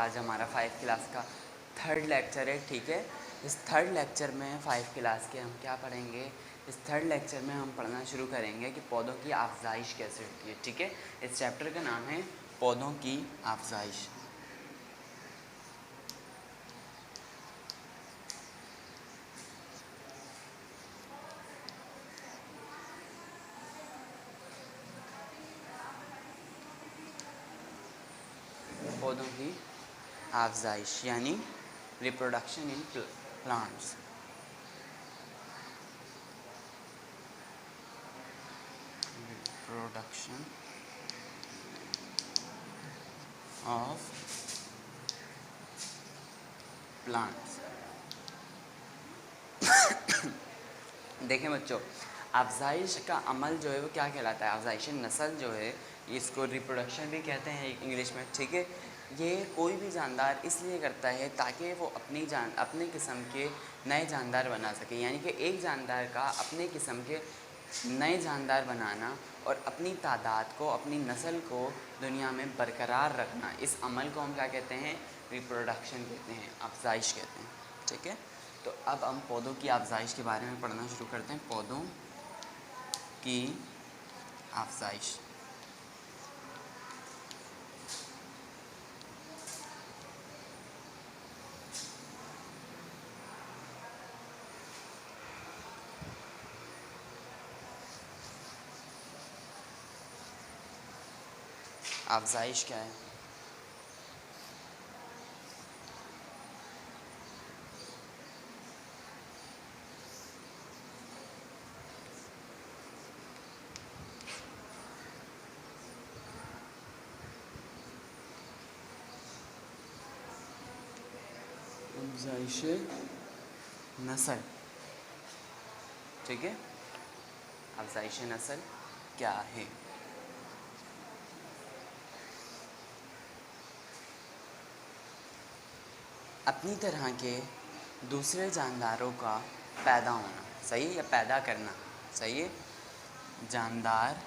आज हमारा 5 क्लास का थर्ड लेक्चर है, ठीक है। इस थर्ड लेक्चर में 5 क्लास के हम क्या पढ़ेंगे, इस थर्ड लेक्चर में हम पढ़ना शुरू करेंगे कि पौधों की अफजाइश कैसे होती है, ठीक है। इस चैप्टर का नाम है पौधों की अफजाइश। पौधों की अफजाइश यानी reproduction in plants. Reproduction of plants. देखें बच्चों, अफजाइश का अमल जो है वो क्या कहलाता है, अफजाइश नस्ल जो है, इसको रिप्रोडक्शन भी कहते हैं इंग्लिश में, ठीक है। ये कोई भी जानदार इसलिए करता है ताकि वो अपने किस्म के नए जानदार बना सके, यानी कि एक जानदार का अपने किस्म के नए जानदार बनाना और अपनी तादाद को, अपनी नस्ल को दुनिया में बरकरार रखना, इस अमल को हम क्या कहते हैं, रिप्रोडक्शन कहते हैं, अफजाइश कहते हैं, ठीक है। तो अब हम पौधों की अफजाइश के बारे में पढ़ना शुरू करते हैं। पौधों की अफजाइश। अफजाइश क्या है? अफजाइश नस्ल, ठीक है। अफजाइश नस्ल क्या है? अपनी तरह के दूसरे जानदारों का पैदा होना, सही है, या पैदा करना, सही है। जानदार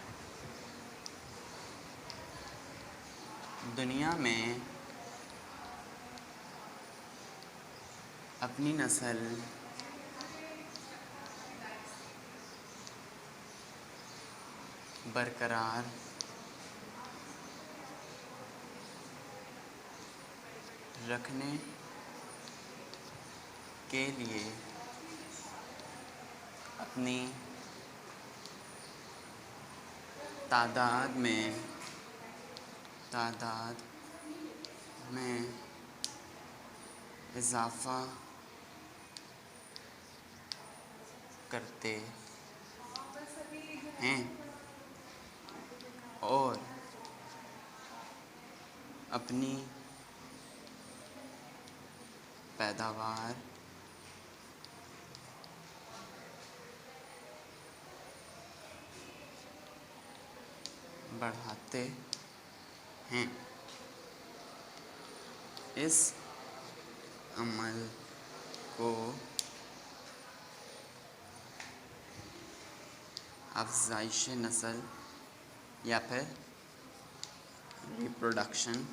दुनिया में अपनी नस्ल बरकरार रखने के लिए अपनी तादाद में इजाफ़ा करते हैं और अपनी पैदावार बढ़ाते हैं। इस अमल को अफजाइश नस्ल या फिर रिप्रोडक्शन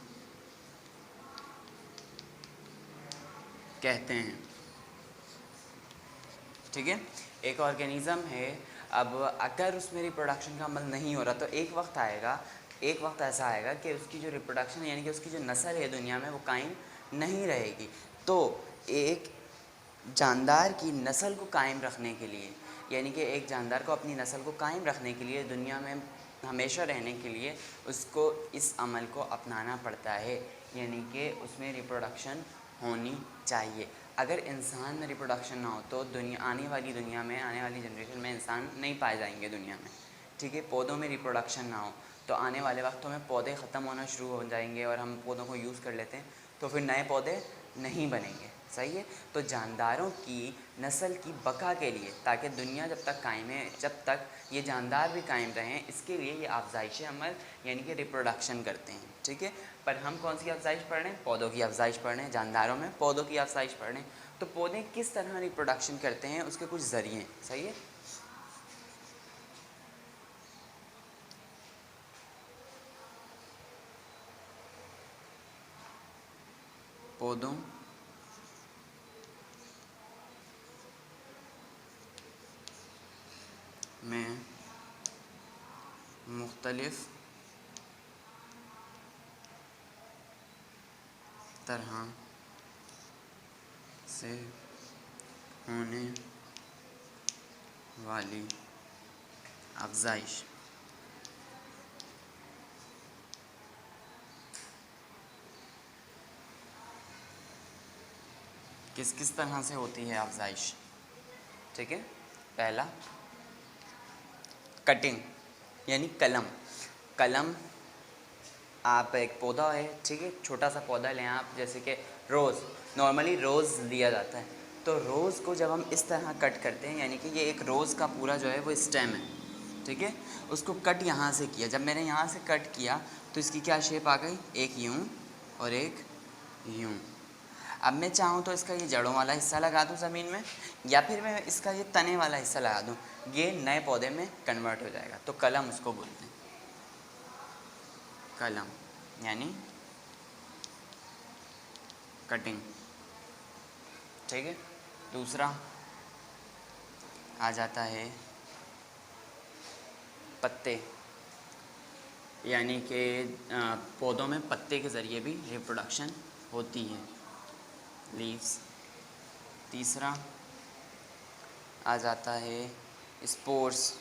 कहते हैं, ठीक है। एक ऑर्गेनिज़म है, अब अगर उसमें रिप्रोडक्शन का अमल नहीं हो रहा तो एक वक्त ऐसा आएगा कि उसकी जो रिप्रोडक्शन यानी कि उसकी जो नस्ल है दुनिया में वो कायम नहीं रहेगी। तो एक जानदार की नस्ल को कायम रखने के लिए, यानी कि एक जानदार को अपनी नस्ल को कायम रखने के लिए, दुनिया में हमेशा रहने के लिए उसको इस अमल को अपनाना पड़ता है, यानी कि उसमें रिप्रोडक्शन होनी चाहिए। अगर इंसान में रिप्रोडक्शन ना हो तो आने वाली जनरेशन में इंसान नहीं पाए जाएंगे दुनिया में, ठीक है। पौधों में रिप्रोडक्शन ना हो तो आने वाले वक्तों में पौधे ख़त्म होना शुरू हो जाएंगे और हम पौधों को यूज़ कर लेते हैं तो फिर नए पौधे नहीं बनेंगे, सही है। तो जानदारों की नस्ल की बका के लिए, ताकि दुनिया जब तक कायम है, जब तक ये जानदार भी कायम रहें, इसके लिए ये अफजाइश अमल यानी कि रिप्रोडक्शन करते हैं, ठीक है। पर हम कौन सी अफजाइश पढ़ रहे हैं? पौधों की अफजाइश पढ़ रहे हैं, जानदारों में पौधों की अफजाइश पढ़ रहे हैं। तो पौधे किस तरह रिप्रोडक्शन करते हैं, उसके कुछ ज़रिए, सही है। पौधों में मुख्तलिफ तरह से होने वाली अफ़ज़ाइश किस किस तरह से होती है अफ़ज़ाइश? ठीक है, पहला कटिंग यानी कलम। कलम आप एक पौधा है, ठीक है, छोटा सा पौधा लें आप, जैसे कि रोज़, नॉर्मली रोज़ लिया जाता है, तो रोज़ को जब हम इस तरह कट करते हैं, यानी कि ये एक रोज़ का पूरा जो है वो स्टेम है, ठीक है, उसको कट यहाँ से किया। जब मैंने यहाँ से कट किया तो इसकी क्या शेप आ गई, एक यूँ और एक यूँ। अब मैं चाहूँ तो इसका ये जड़ों वाला हिस्सा लगा दूँ ज़मीन में, या फिर मैं इसका ये तने वाला हिस्सा लगा दूँ, ये नए पौधे में कन्वर्ट हो जाएगा। तो कलम उसको बोलते हैं, कलम यानी कटिंग, ठीक है। दूसरा आ जाता है पत्ते, यानी कि पौधों में पत्ते के ज़रिए भी रिप्रोडक्शन होती है, लीव्स। तीसरा आ जाता है स्पोर्स,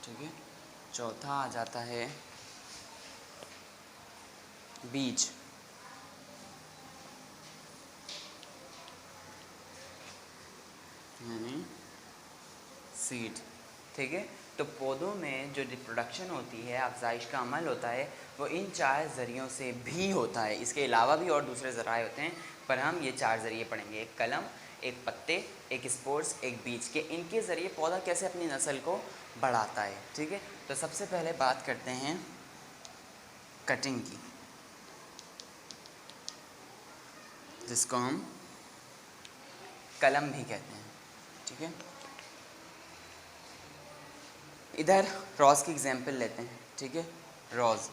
ठीक है। चौथा आ जाता है बीज, यानी सीड, ठीक है। तो पौधों में जो रिप्रोडक्शन होती है, अफ़ज़ाइश का अमल होता है, वो इन 4 ज़रियों से भी होता है। इसके अलावा भी और दूसरे ज़राए होते हैं, पर हम ये 4 ज़रिए पढ़ेंगे, एक कलम, एक पत्ते, एक स्पोर्स, एक बीज के। इनके ज़रिए पौधा कैसे अपनी नस्ल को बढ़ाता है, ठीक है। तो सबसे पहले बात करते हैं कटिंग की, जिसको हम कलम भी कहते हैं, ठीक है। इधर रोज़ की एग्जांपल लेते हैं, ठीक है। रोज़,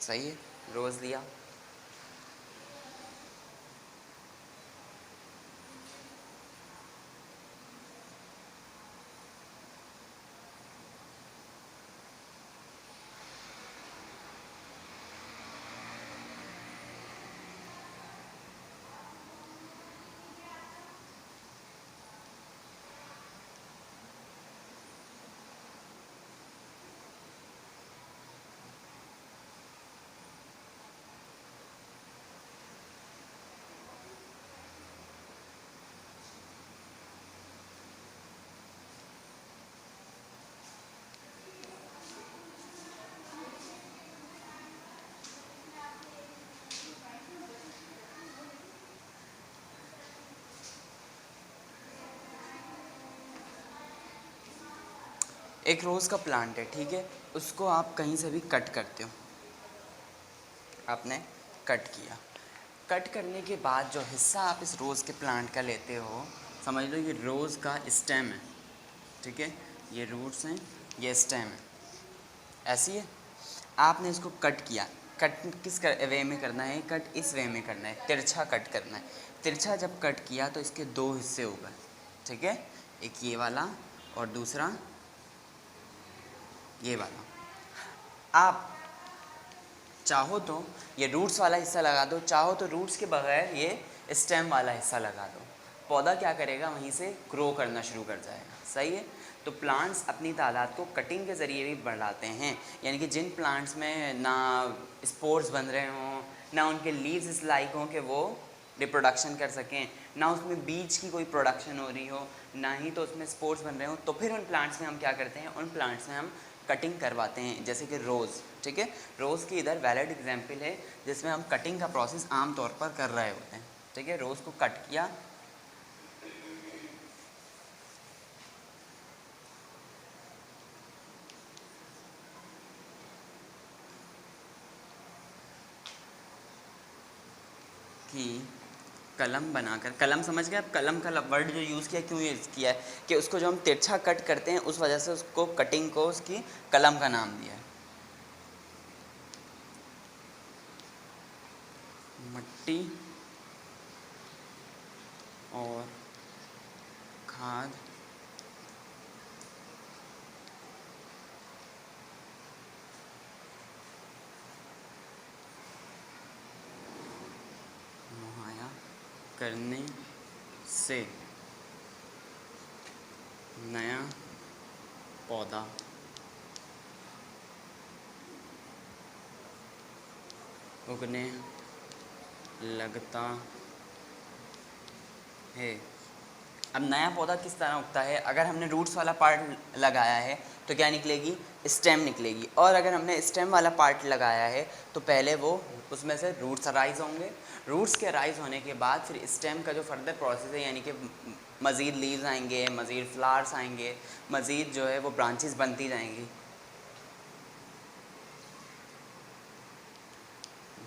सही है, रोज़ लिया, एक रोज़ का प्लांट है, ठीक है, उसको आप कहीं से भी कट करते हो, आपने कट किया, कट करने के बाद जो हिस्सा आप इस रोज़ के प्लांट का लेते हो, समझ लो ये रोज़ का स्टेम है, ठीक है, ये रूट्स हैं, ये स्टेम है, ऐसी है। आपने इसको कट किया, कट किस वे में करना है, कट इस वे में करना है, तिरछा कट करना है। तिरछा जब कट किया तो इसके 2 हिस्से हो गए, ठीक है, एक ये वाला और दूसरा ये वाला। आप चाहो तो ये रूट्स वाला हिस्सा लगा दो, चाहो तो रूट्स के बगैर ये स्टेम वाला हिस्सा लगा दो, पौधा क्या करेगा, वहीं से ग्रो करना शुरू कर जाएगा, सही है। तो प्लांट्स अपनी तादाद को कटिंग के ज़रिए भी बढ़ाते हैं, यानी कि जिन प्लांट्स में ना स्पोर्स बन रहे हों, ना उनके लीव्स इस लायक हों कि वो रिप्रोडक्शन कर सकें, ना उसमें बीज की कोई प्रोडक्शन हो रही हो, ना ही तो उसमें स्पोर्स बन रहे हो, तो फिर उन प्लांट्स में हम क्या करते हैं, उन प्लांट्स में हम कटिंग करवाते हैं, जैसे कि रोज़, ठीक है। रोज़ की इधर वैलिड एग्जांपल है जिसमें हम कटिंग का प्रोसेस आम तौर पर कर रहे होते हैं, ठीक है। रोज़ को कट किया, की कलम बनाकर, कलम समझ गए आप, कलम का वर्ड जो यूज़ किया क्यों यूज़ किया है कि उसको जो हम तिरछा कट करते हैं उस वजह से उसको कटिंग को उसकी कलम का नाम दिया है। मिट्टी और खाद मुहैया करने से नया पौधा उगने लगता है। अब नया पौधा किस तरह उगता है? अगर हमने रूट्स वाला पार्ट लगाया है तो क्या निकलेगी? स्टेम निकलेगी। और अगर हमने स्टेम वाला पार्ट लगाया है तो पहले वो उसमें से रूट्स अराइज होंगे। रूट्स के अराइज होने के बाद फिर स्टेम का जो फर्दर प्रोसेस है, यानी कि मज़ीद लीव्स आएंगे, मज़ीद फ्लावर्स आएंगे, मज़ीद जो है वो ब्रांचेस बनती जाएंगी।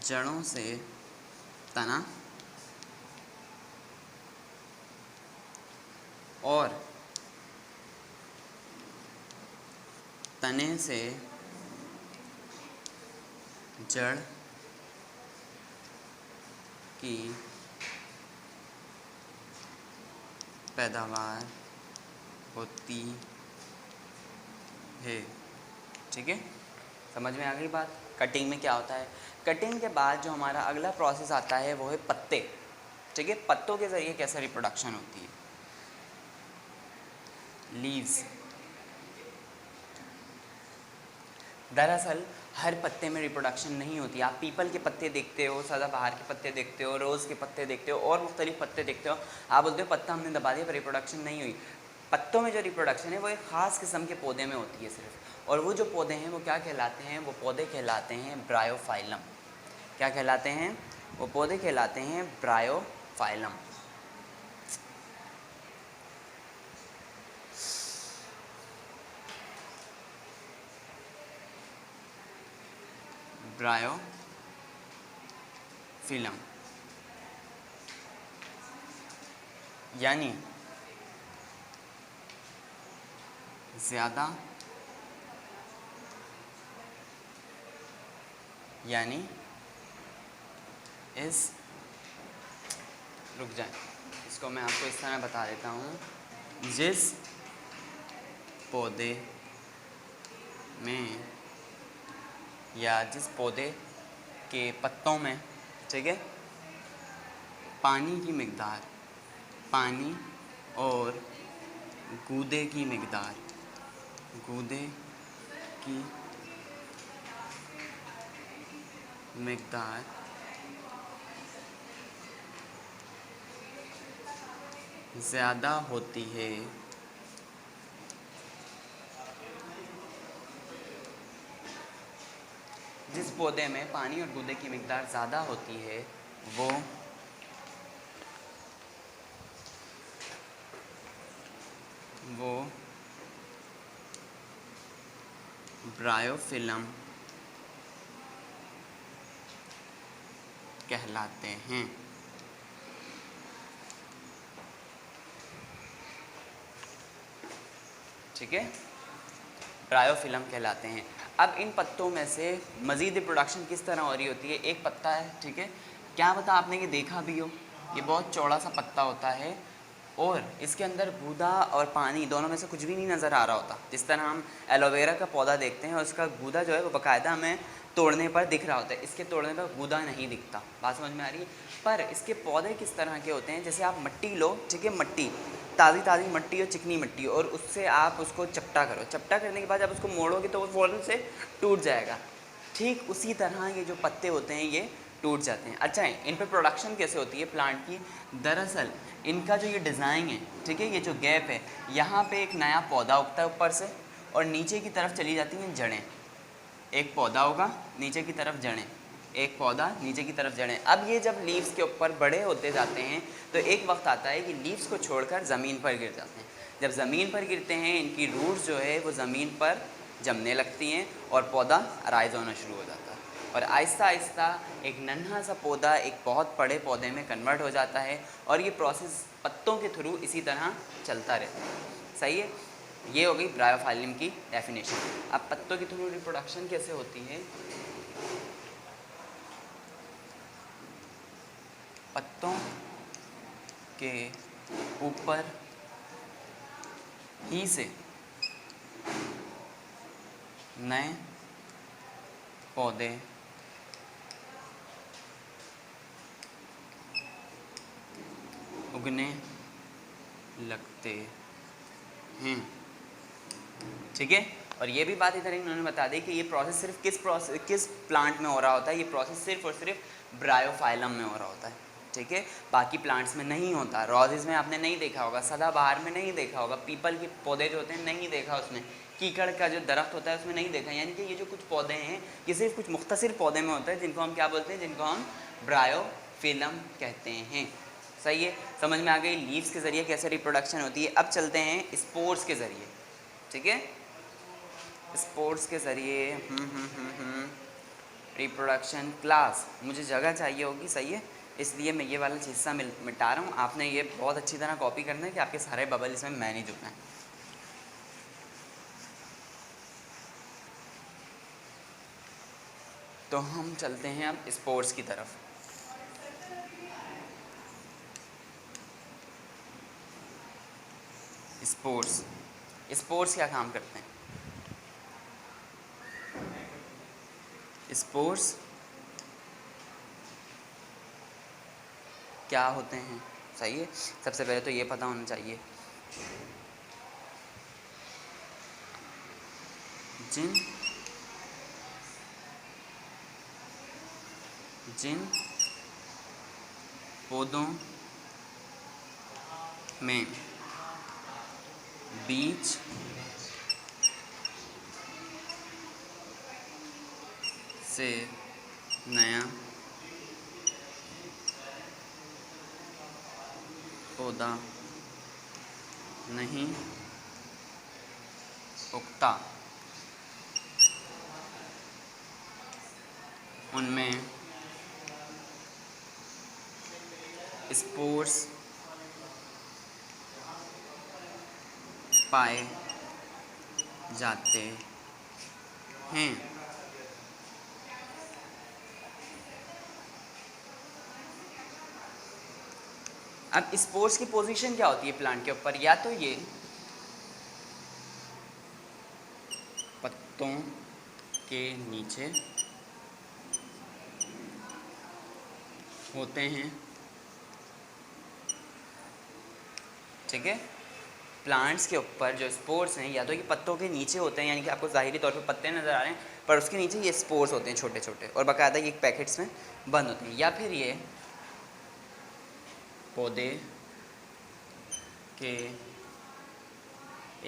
जड़ों से तना और तने से जड़ की पैदावार होती है। ठीक है, समझ में आ गई बात? कटिंग में क्या होता है? कटिंग के बाद जो हमारा अगला प्रोसेस आता है वो है पत्ते। ठीक है, पत्तों के ज़रिए कैसे रिप्रोडक्शन होती है? लीव्स। दरअसल हर पत्ते में रिप्रोडक्शन नहीं होती। आप पीपल के पत्ते देखते हो, सदाबहार के पत्ते देखते हो, रोज़ के पत्ते देखते हो और मुख्तलिफ पत्ते देखते हो, आप बोलते हो पत्ता हमने दबा दिया पर रिप्रोडक्शन नहीं हुई। पत्तों में जो रिप्रोडक्शन है वो एक ख़ास किस्म के पौधे में होती है सिर्फ, और वो जो पौधे हैं वो क्या कहलाते हैं? वो पौधे कहलाते हैं ब्रायोफाइलम। क्या कहलाते हैं? वो पौधे कहलाते हैं ब्रायोफाइलम। ब्रायोफिलम यानी ज़्यादा, यानी इस, रुक जाए, इसको मैं आपको इस तरह बता देता हूँ। जिस पौधे में या जिस पौधे के पत्तों में, ठीक है, पानी की मिकदार, पानी और गूदे की मिकदार, गूदे की मिकदार ज़्यादा होती है, जिस पौधे में पानी और गूदे की मिकदार ज़्यादा होती है वो ब्रायोफिलम कहलाते हैं। ठीक है, ब्रायोफिलम कहलाते हैं। अब इन पत्तों में से मज़ीद प्रोडक्शन किस तरह हो रही होती है? एक पत्ता है, ठीक है, क्या पता आपने ये देखा भी हो, ये बहुत चौड़ा सा पत्ता होता है और इसके अंदर गूदा और पानी दोनों में से कुछ भी नहीं नज़र आ रहा होता। जिस तरह हम एलोवेरा का पौधा देखते हैं और उसका गूदा जो है वो बाकायदा हमें तोड़ने पर दिख रहा होता है, इसके तोड़ने पर गूदा नहीं दिखता। बात समझ में आ रही है? पर इसके पौधे किस तरह के होते हैं? जैसे आप मिट्टी लो, ठीक है, मिट्टी, ताज़ी ताज़ी मिट्टी और चिकनी मिट्टी, और उससे आप उसको चपटा करो, चपटा करने के बाद जब उसको मोड़ोगे तो वो फ़ौरन से टूट जाएगा। ठीक उसी तरह ये जो पत्ते होते हैं ये टूट जाते हैं। अच्छा है, इन पर प्रोडक्शन कैसे होती है प्लांट की? दरअसल इनका जो ये डिज़ाइन है, ठीक है, ये जो गैप है, यहाँ पे एक नया पौधा उगता है ऊपर से और नीचे की तरफ चली जाती हैं जड़ें। एक पौधा होगा, नीचे की तरफ जड़ें, एक पौधा, नीचे की तरफ जड़ें। अब ये जब लीव्स के ऊपर बड़े होते जाते हैं तो एक वक्त आता है कि लीव्स को छोड़कर ज़मीन पर गिर जाते हैं। जब ज़मीन पर गिरते हैं इनकी रूट्स जो है वो ज़मीन पर जमने लगती हैं और पौधा अराइज होना शुरू हो जाता है। और आहिस्ता आहिस्ता एक नन्हा सा पौधा एक बहुत बड़े पौधे में कन्वर्ट हो जाता है और ये प्रोसेस पत्तों के थ्रू इसी तरह चलता रहता है। सही है, ये हो गई ब्रायोफाइलम की डेफिनेशन। अब पत्तों के थ्रू रिप्रोडक्शन कैसे होती है? पत्तों के ऊपर ही से नए पौधे उगने लगते हैं। ठीक है, और ये भी बात इधर इन्होंने बता दी कि ये प्रोसेस सिर्फ किस प्लांट में हो रहा होता है। ये प्रोसेस सिर्फ और सिर्फ ब्रायोफाइलम में हो रहा होता है। ठीक है, बाकी प्लांट्स में नहीं होता। रोजेस में आपने नहीं देखा होगा, सदाबहार में नहीं देखा होगा, पीपल के पौधे जो होते हैं नहीं देखा, उसमें कीकड़ का जो दरख्त होता है उसमें नहीं देखा। यानी कि ये जो कुछ पौधे हैं ये सिर्फ कुछ मुख्तसर पौधे में होता है जिनको हम क्या बोलते हैं, जिनको हम ब्रायोफिलम कहते हैं। सही है, समझ में आ गई लीव्स के ज़रिए कैसे रिप्रोडक्शन होती है। अब चलते हैं स्पोर्स के ज़रिए। ठीक है, स्पोर्ट्स के ज़रिए रिप्रोडक्शन क्लास, मुझे जगह चाहिए होगी। सही है, इसलिए मैं ये वाला हिस्सा मिटा रहा हूँ। आपने ये बहुत अच्छी तरह कॉपी करना है कि आपके सारे बबल इसमें मैनेज होना है। तो हम चलते हैं अब स्पोर्ट्स की तरफ। स्पोर्ट्स क्या काम करते हैं? स्पोर्ट्स क्या होते हैं? सही है, सबसे पहले तो ये पता होना चाहिए जिन पौधों में बीज से नया पौधा नहीं उगता, उनमें स्पोर्स पाए जाते हैं। अब स्पोर्स की पोजीशन क्या होती है प्लांट के ऊपर? या तो ये पत्तों के नीचे होते हैं। ठीक है, प्लांट्स के ऊपर जो स्पोर्स हैं या तो ये पत्तों के नीचे होते हैं, यानी कि आपको ज़ाहिरी तौर पे पत्ते नज़र आ रहे हैं, पर उसके नीचे ये स्पोर्स होते हैं छोटे छोटे और बाकायदा ये पैकेट्स में बंद होते हैं। या फिर ये पौधे के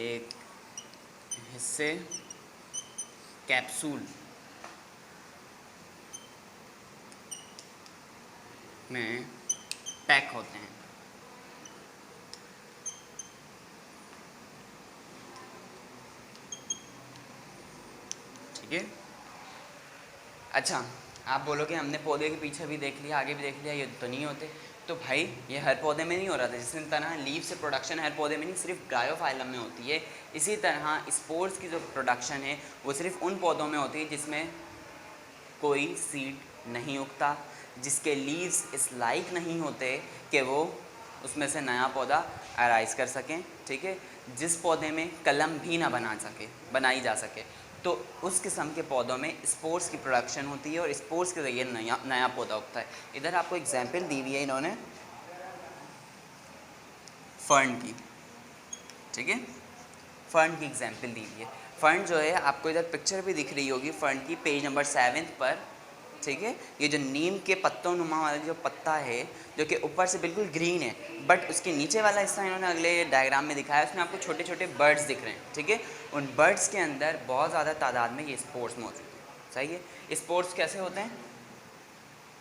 एक हिस्से कैप्सूल में पैक होते हैं। ठीक है, अच्छा आप बोलोगे हमने पौधे के पीछे भी देख लिया, आगे भी देख लिया, ये तो नहीं होते। तो भाई ये हर पौधे में नहीं हो रहा था। जिस तरह लीव से प्रोडक्शन हर पौधे में नहीं, सिर्फ ब्रायोफाइलम में होती है, इसी तरह स्पोर्स की जो प्रोडक्शन है वो सिर्फ उन पौधों में होती है जिसमें कोई सीड नहीं उगता, जिसके लीव्स इस लायक नहीं होते कि वो उसमें से नया पौधा अराइज कर सकें। ठीक है, जिस पौधे में कलम भी ना बनाई जा सके, तो उस किस्म के पौधों में स्पोर्स की प्रोडक्शन होती है और स्पोर्स के ज़रिए नया पौधा उगता है। इधर आपको एग्जाम्पल दी हुई है इन्होंने फर्न की। ठीक है, फर्न की एग्जाम्पल दी हुई है। फर्न जो है आपको इधर पिक्चर भी दिख रही होगी फर्न की, पेज नंबर 7 पर। ठीक है, ये जो नीम के पत्तों नुमा वाला जो पत्ता है जो कि ऊपर से बिल्कुल ग्रीन है, बट उसके नीचे वाला हिस्सा इन्होंने अगले डायग्राम में दिखाया, उसमें आपको छोटे छोटे बर्ड्स दिख रहे हैं। ठीक है, उन बर्ड्स के अंदर बहुत ज़्यादा तादाद में ये स्पोर्स मौजूद हैं। सही है, स्पोर्स कैसे होते हैं?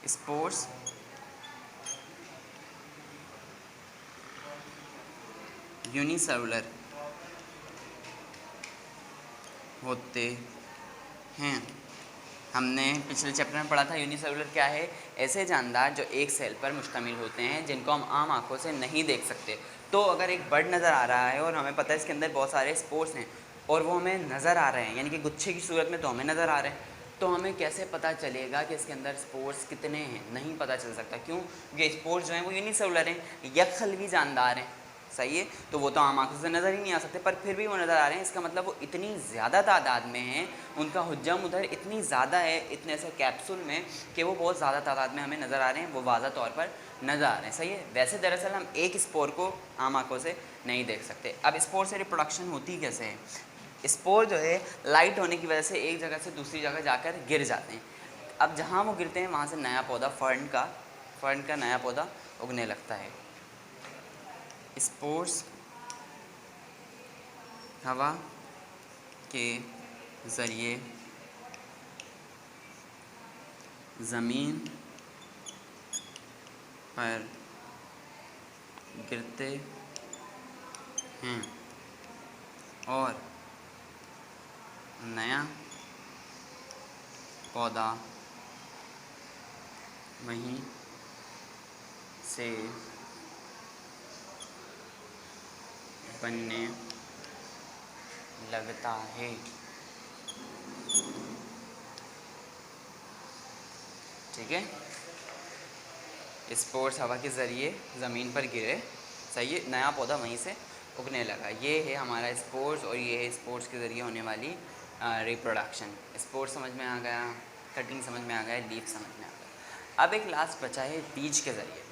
स्पोर्स यूनिसेलुलर होते हैं हमने पिछले चैप्टर में पढ़ा था यूनिसेलुलर क्या है, ऐसे जानदार जो एक सेल पर मुश्तमिल होते हैं जिनको हम आम आंखों से नहीं देख सकते। तो अगर एक बर्ड नज़र आ रहा है और हमें पता है इसके अंदर बहुत सारे स्पोर्स हैं और वो हमें नज़र आ रहे हैं, यानी कि गुच्छे की सूरत में तो हमें नज़र आ रहे हैं, तो हमें कैसे पता चलेगा कि इसके अंदर स्पोर्स कितने हैं? नहीं पता चल सकता। क्यों? क्योंकि स्पोर्स जो हैं वो यूनिसेलुलर हैं, यकखलवी जानदार हैं। सही है, तो वो तो आम आंखों से नज़र ही नहीं आ सकते, पर फिर भी वो नज़र आ रहे हैं। इसका मतलब वो इतनी ज़्यादा तादाद में हैं, उनका हुज्जम उधर इतनी ज़्यादा है इतने से कैप्सूल में कि वो बहुत ज़्यादा तादाद में हमें नज़र आ रहे हैं, वो वाज़ा तौर पर नज़र आ रहे हैं। सही है, वैसे दरअसल हम एक स्पोर को आम आंखों से नहीं देख सकते। अब स्पोर से रिप्रोडक्शन होती कैसे है? स्पोर जो है लाइट होने की वजह से एक जगह से दूसरी जगह जाकर गिर जाते हैं। अब जहाँ वो गिरते हैं वहाँ से नया पौधा, फर्न का नया पौधा उगने लगता है। स्पोर्स हवा के ज़रिए ज़मीन पर गिरते हैं और नया पौधा वहीं से बनने लगता है। ठीक है, स्पोर्स हवा के ज़रिए ज़मीन पर गिरे, सही है, नया पौधा वहीं से उगने लगा। ये है हमारा स्पोर्स और ये है स्पोर्स के ज़रिए होने वाली रिप्रोडक्शन। स्पोर्स समझ में आ गया, कटिंग समझ में आ गया, लीफ समझ में आ गया। अब एक लास्ट बचा है बीज के ज़रिए,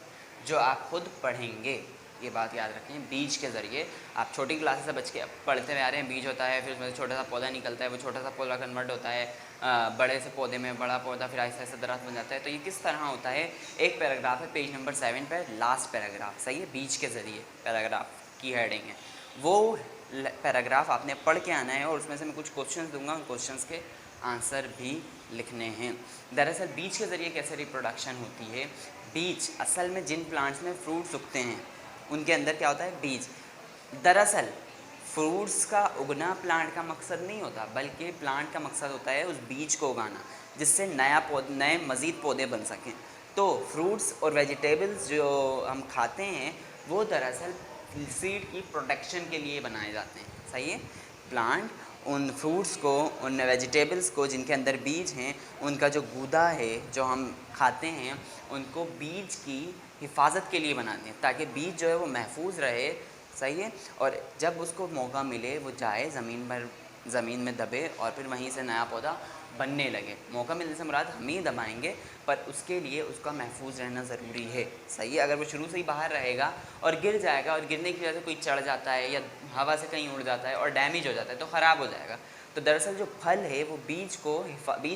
जो आप खुद पढ़ेंगे। ये बात याद रखें, बीज के ज़रिए आप छोटी क्लास से बच के पढ़ते हुए आ रहे हैं। बीज होता है, फिर उसमें छोटा सा पौधा निकलता है, वो छोटा सा पौधा कन्वर्ट होता है बड़े से पौधे में, बड़ा पौधा फिर आहिस्ता आहिस्ता दरख्त बन जाता है। तो ये किस तरह होता है? एक पैराग्राफ है पेज नंबर 7 पर, लास्ट पैराग्राफ, सही है, बीज के ज़रिए पैराग्राफ की हेडिंग है। वो पैराग्राफ आपने पढ़ के आना है और उसमें से मैं कुछ क्वेश्चंस दूंगा, उन क्वेश्चंस के आंसर भी लिखने हैं। दरअसल बीज के ज़रिए कैसे रिप्रोडक्शन होती है? बीज असल में जिन प्लांट्स में फ्रूट्स उगते हैं उनके अंदर क्या होता है? बीज। दरअसल फ्रूट्स का उगना प्लांट का मकसद नहीं होता, बल्कि प्लांट का मकसद होता है उस बीज को उगाना जिससे नए मज़ीद पौधे बन सकें। तो फ्रूट्स और वेजिटेबल्स जो हम खाते हैं वो दरअसल सीड की प्रोटेक्शन के लिए बनाए जाते हैं। सही है, प्लांट उन फ्रूट्स को, उन वेजिटेबल्स को जिनके अंदर बीज हैं, उनका जो गूदा है जो हम खाते हैं, उनको बीज की हिफाजत के लिए बनाते हैं ताकि बीज जो है वो महफूज रहे। सही है, और जब उसको मौका मिले वो जाए ज़मीन में दबे और फिर वहीं से नया पौधा बनने लगे। मौका मिलने से मुराद हम ही दबाएंगे, पर उसके लिए उसका महफूज रहना ज़रूरी है। सही है, अगर वो शुरू से ही बाहर रहेगा और गिर जाएगा और गिरने की वजह से कोई चढ़ जाता है या हवा से कहीं उड़ जाता है और डैमेज हो जाता है तो ख़राब हो जाएगा। तो दरअसल जो फल है वो बीज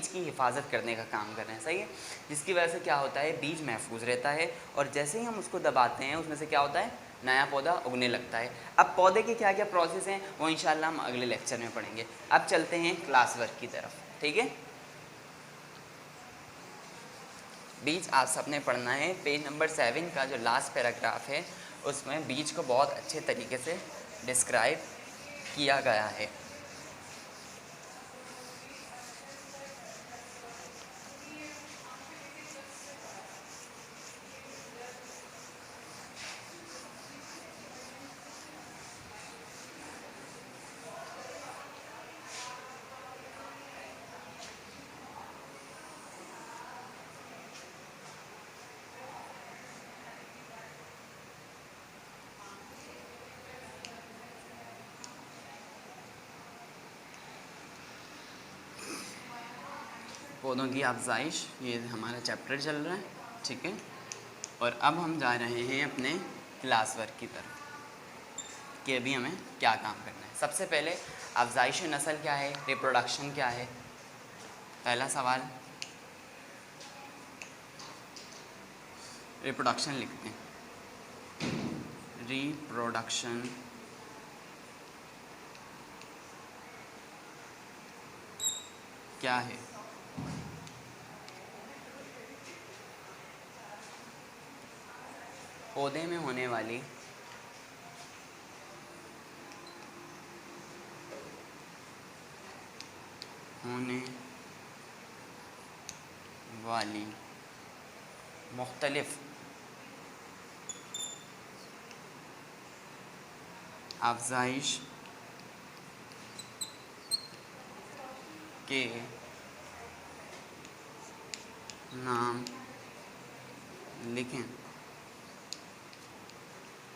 की हिफाजत करने का काम कर रहे हैं। सही है, जिसकी वजह से क्या होता है? बीज महफूज रहता है और जैसे ही हम उसको दबाते हैं उसमें से क्या होता है? नया पौधा उगने लगता है। अब पौधे के क्या क्या प्रोसेस हैं वो इंशाल्लाह हम अगले लेक्चर में पढ़ेंगे। अब चलते हैं क्लास वर्क की तरफ। ठीक है, बीज आज सबने पढ़ना है। पेज नंबर 7 का जो लास्ट पैराग्राफ है उसमें बीज को बहुत अच्छे तरीके से डिस्क्राइब किया गया है। पौधों की अफजाइश, ये हमारा चैप्टर चल रहा है। ठीक है, और अब हम जा रहे हैं अपने क्लास वर्क की तरफ कि अभी हमें क्या काम करना है। सबसे पहले अफजाइश नस्ल क्या है, रिप्रोडक्शन क्या है? पहला सवाल, रिप्रोडक्शन लिखते हैं। रिप्रोडक्शन क्या है? पौधे में होने वाली वाली मुख्तलिफ अफजाइश के नाम लिखें।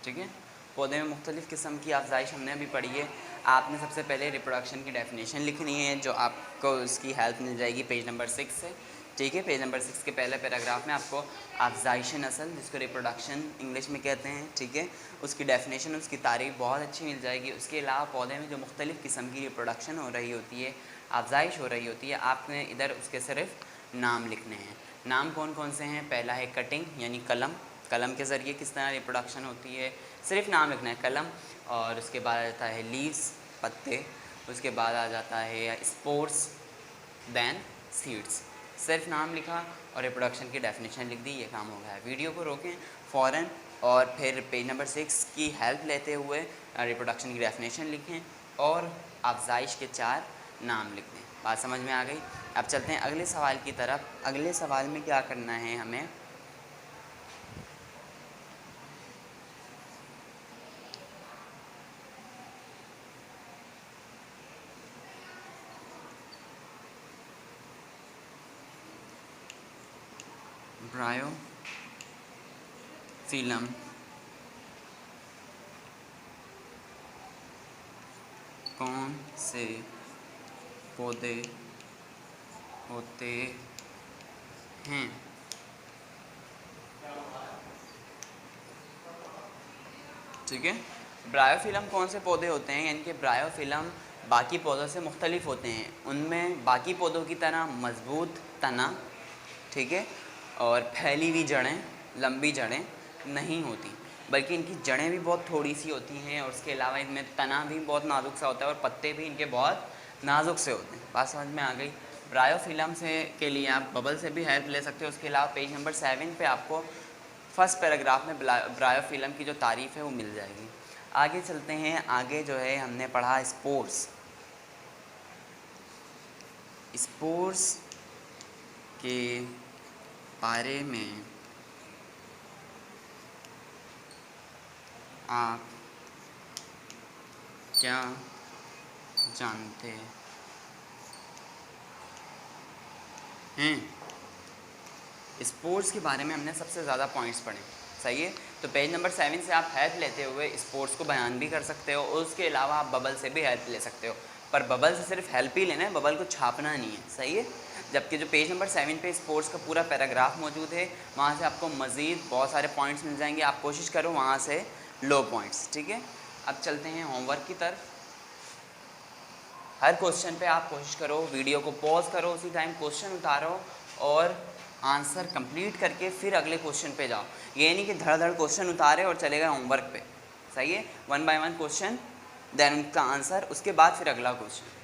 ठीक है, पौधे में मुख्तलिफ़ किस्म की अफजाइश हमने अभी पढ़ी है। आपने सबसे पहले रिप्रोडक्शन की डेफिनेशन लिखनी है, जो आपको उसकी हेल्प मिल जाएगी पेज नंबर 6 से। ठीक है, पेज नंबर 6 के पहले पैराग्राफ में आपको अफजाइश नस्ल, जिसको रिप्रोडक्शन इंग्लिश में कहते हैं, ठीक है, उसकी डेफिनेशन, उसकी तारीफ बहुत अच्छी मिल जाएगी। उसके अलावा पौधे में जो मुख्तलिफ़ किस्म की रिप्रोडक्शन हो रही होती है, अफजाइश हो रही होती है, आपने इधर उसके सिर्फ नाम लिखने हैं। नाम कौन कौन से हैं? पहला है कटिंग, यानी कलम, कलम के ज़रिए किस तरह रिप्रोडक्शन होती है, सिर्फ नाम लिखना है, कलम। और उसके बाद आ जाता है लीव्स, पत्ते। उसके बाद आ जाता है स्पोर्स, दैन सीड्स। सिर्फ नाम लिखा और रिप्रोडक्शन की डेफिनेशन लिख दी, ये काम हो गया है। वीडियो को रोकें फ़ौरन और फिर पेज नंबर 6 की हेल्प लेते हुए रिप्रोडक्शन की डेफिनेशन लिखें और अफजाइश के 4 नाम लिख दें। बात समझ में आ गई? अब चलते हैं अगले सवाल की तरफ। अगले सवाल में क्या करना है हमें? ब्रायोफिलम कौन से पौधे होते हैं? ठीक है, ब्रायोफिलम कौन से पौधे होते हैं, यानी कि ब्रायोफिलम बाकी पौधों से मुख्तलिफ होते हैं। उनमें बाकी पौधों की तरह मजबूत तना, ठीक है, और फैली हुई जड़ें, लंबी जड़ें नहीं होती, बल्कि इनकी जड़ें भी बहुत थोड़ी सी होती हैं। और उसके अलावा इनमें तना भी बहुत नाजुक सा होता है और पत्ते भी इनके बहुत नाजुक से होते हैं। बात समझ में आ गई? ब्रायोफिलम से के लिए आप बबल से भी हेल्प ले सकते हो। उसके अलावा पेज नंबर 7 पे आपको फर्स्ट पैराग्राफ में ब्रायोफिलम की जो तारीफ़ है वो मिल जाएगी। आगे चलते हैं। आगे जो है हमने पढ़ा स्पोर्स। स्पोर्स के बारे में आप क्या जानते हैं? स्पोर्ट्स के बारे में हमने सबसे ज़्यादा पॉइंट्स पढ़े, सही है। तो पेज नंबर 7 से आप हेल्प लेते हुए स्पोर्ट्स को बयान भी कर सकते हो और उसके अलावा आप बबल से भी हेल्प ले सकते हो, पर बबल से सिर्फ हेल्प ही लेना है, बबल को छापना नहीं है, सही है। जबकि जो पेज नंबर 7 पे स्पोर्ट्स का पूरा पैराग्राफ मौजूद है, वहाँ से आपको मज़ीद बहुत सारे पॉइंट्स मिल जाएंगे। आप कोशिश करो वहाँ से लो पॉइंट्स, ठीक है। अब चलते हैं होमवर्क की तरफ। हर क्वेश्चन पे आप कोशिश करो, वीडियो को पॉज करो, उसी टाइम क्वेश्चन उतारो और आंसर कंप्लीट करके फिर अगले क्वेश्चन पे जाओ। ये नहीं कि धड़ धड़ क्वेश्चन उतारे और चले गए होमवर्क पे, सही है। 1 बाय 1 क्वेश्चन, देन उनका आंसर, उसके बाद फिर अगला क्वेश्चन।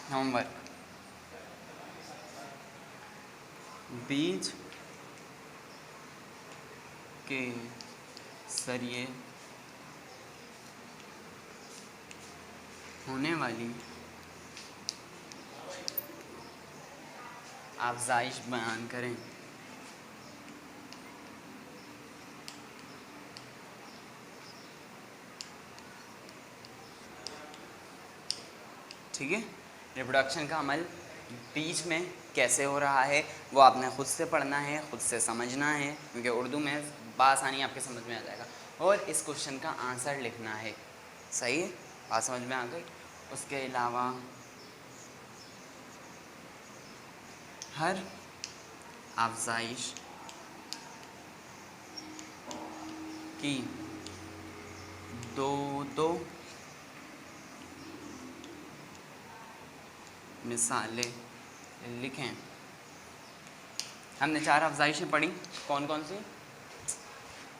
होमवर्क, बीज के जरिए होने वाली अफजाइश बयान करें। ठीक है, रिप्रोडक्शन का अमल बीच में कैसे हो रहा है वो आपने खुद से पढ़ना है, खुद से समझना है, क्योंकि उर्दू में बासानी आपके समझ में आ जाएगा। और इस क्वेश्चन का आंसर लिखना है, सही है। बात समझ में आ गई? उसके अलावा हर अफजाइश की दो मिसालें लिखें। हमने 4 अफजाइशें पढ़ी, कौन कौन सी?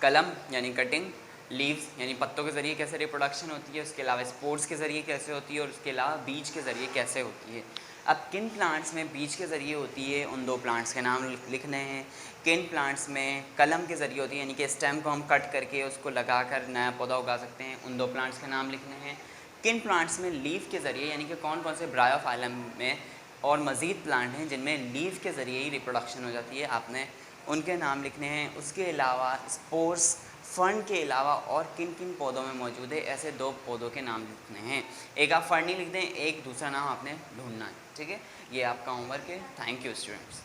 कलम यानी कटिंग, लीव्स यानी पत्तों के ज़रिए कैसे रिप्रोडक्शन होती है, उसके अलावा स्पोर्ट्स के ज़रिए कैसे होती है, और उसके अलावा बीज के ज़रिए कैसे होती है। अब किन प्लांट्स में बीज के ज़रिए होती है, उन 2 प्लांट्स के नाम लिखने हैं। किन प्लांट्स में कलम के ज़रिए होती है, यानी कि स्टेम को हम कट करके उसको लगाकर नया पौधा उगा सकते हैं, उन 2 प्लांट्स के नाम लिखने हैं। किन प्लांट्स में लीफ के ज़रिए, यानी कि कौन कौन से ब्रायोफाइलम में और मज़ीद प्लांट हैं जिनमें लीफ के ज़रिए ही रिप्रोडक्शन हो जाती है, आपने उनके नाम लिखने हैं। उसके अलावा स्पोर्स, फर्न के अलावा और किन किन पौधों में मौजूद है, ऐसे 2 पौधों के नाम लिखने हैं। एक आप फर्नी लिख दें, एक दूसरा नाम आपने ढूंढना है, ठीक है। ये आपका होमवर्क है। Thank you students.